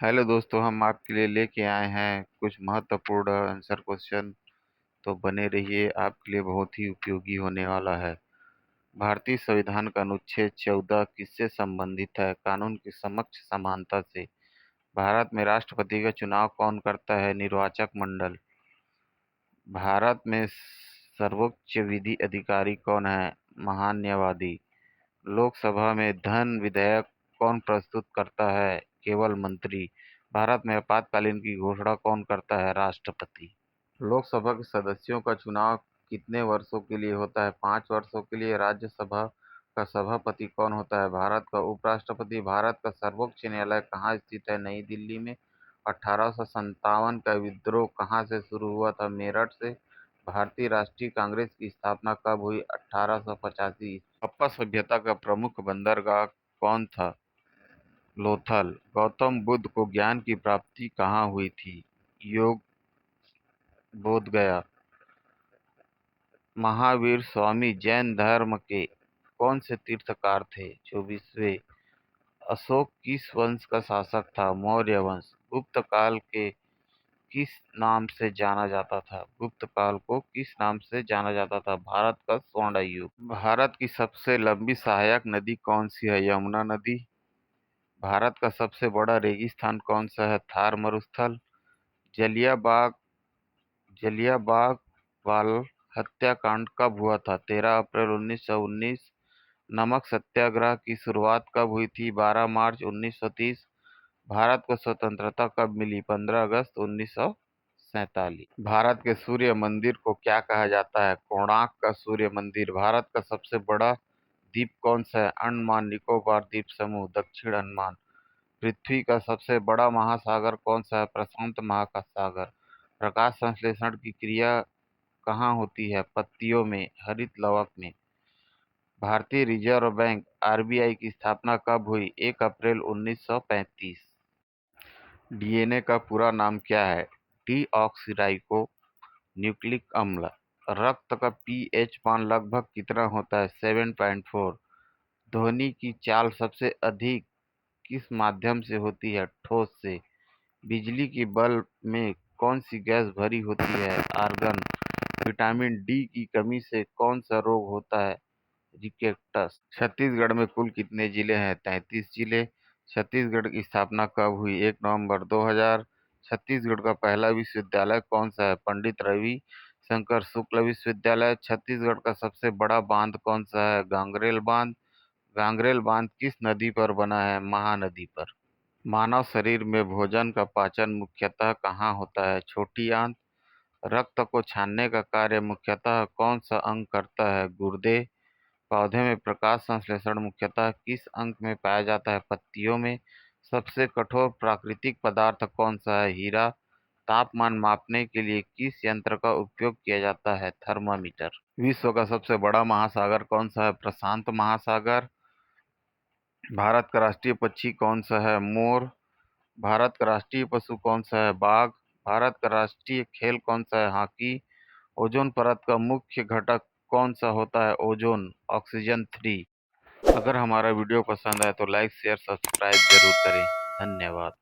Hello दोस्तों, हम आपके लिए लेके आए हैं कुछ महत्वपूर्ण आंसर क्वेश्चन। तो बने रहिए, आपके लिए बहुत ही उपयोगी होने वाला है। भारतीय संविधान का अनुच्छेद 14 किससे संबंधित है? कानून की समक्ष समानता से। भारत में राष्ट्रपति का चुनाव कौन करता है? निर्वाचक मंडल। भारत में सर्वोच्च विधि अधिकारी कौन है? महान्यायवादी। लोकसभा में धन विधेयक कौन प्रस्तुत करता है? केवल मंत्री। भारत में आपातकालीन की घोषणा कौन करता है? राष्ट्रपति। लोकसभा के सदस्यों का चुनाव कितने वर्षों के लिए होता है? 5 वर्षों के लिए। राज्यसभा का सभापति कौन होता है? भारत का उपराष्ट्रपति। भारत का सर्वोच्च न्यायालय कहाँ स्थित है? नई दिल्ली में। 1857 का विद्रोह कहाँ से शुरू हुआ था? मेरठ से। भारतीय राष्ट्रीय कांग्रेस की स्थापना कब हुई? 1885। हड़प्पा सभ्यता का प्रमुख बंदरगाह कौन था? लोथल। गौतम बुद्ध को ज्ञान की प्राप्ति कहाँ हुई थी? योग बोध गया। महावीर स्वामी जैन धर्म के कौन से तीर्थकार थे? 24वें। अशोक किस वंश का शासक था? मौर्य वंश। गुप्त काल के किस नाम से जाना जाता था? गुप्त काल को किस नाम से जाना जाता था? भारत का स्वर्ण युग। भारत की सबसे लंबी सहायक नदी कौन सी है? यमुना नदी। भारत का सबसे बड़ा रेगिस्तान कौन सा है? थार मरुस्थल। जलियांबाग जलियांबाग बाग हत्याकांड कब हुआ था? 13 अप्रैल 1919। नमक सत्याग्रह की शुरुआत कब हुई थी? 12 मार्च 1930। भारत को स्वतंत्रता कब मिली? 15 अगस्त 1947। भारत के सूर्य मंदिर को क्या कहा जाता है? कोणार्क का सूर्य मंदिर। भारत का सबसे बड़ा द्वीप कौन सा है? अंडमान निकोबार द्वीप समूह, दक्षिण अंडमान। पृथ्वी का सबसे बड़ा महासागर कौन सा है? प्रशांत महासागर। प्रकाश संश्लेषण की क्रिया कहाँ होती है? पत्तियों में, हरित लवक में। भारतीय रिजर्व बैंक आरबीआई की स्थापना कब हुई? 1 अप्रैल 1935। डीएनए का पूरा नाम क्या है? डीऑक्सीराइबो न्यूक्लिक अम्ल। रक्त का पीएच मान लगभग कितना होता है? 7.4। ध्वनि की चाल सबसे अधिक किस माध्यम से होती है? ठोस से। बिजली की बल्ब में कौन सी गैस भरी होती है? आर्गन। विटामिन डी की कमी से कौन सा रोग होता है? रिकेटस। छत्तीसगढ़ में कुल कितने जिले हैं? 33 जिले। छत्तीसगढ़ की स्थापना कब हुई? 1 नवंबर 2000। छत्तीसगढ़ का पहला विश्वविद्यालय कौन सा है? पंडित रवि शंकर शुक्ल विश्वविद्यालय। छत्तीसगढ़ का सबसे बड़ा बांध कौन सा है? गांगरेल बांध। गांगरेल बांध किस नदी पर बना है? महानदी पर। मानव शरीर में भोजन का पाचन मुख्यतः कहाँ होता है? छोटी आंत। रक्त को छानने का कार्य मुख्यतः कौन सा अंग करता है? गुर्दे। पौधे में प्रकाश संश्लेषण मुख्यतः किस अंग में पाया जाता है? पत्तियों में। सबसे कठोर प्राकृतिक पदार्थ कौन सा है? हीरा। तापमान मापने के लिए किस यंत्र का उपयोग किया जाता है? थर्मामीटर। विश्व का सबसे बड़ा महासागर कौन सा है? प्रशांत महासागर। भारत का राष्ट्रीय पक्षी कौन सा है? मोर। भारत का राष्ट्रीय पशु कौन सा है? बाघ। भारत का राष्ट्रीय खेल कौन सा है? हॉकी। ओजोन परत का मुख्य घटक कौन सा होता है? ओजोन। ऑक्सीजन 3। अगर हमारा वीडियो पसंद आए तो लाइक शेयर सब्सक्राइब जरूर करें। धन्यवाद।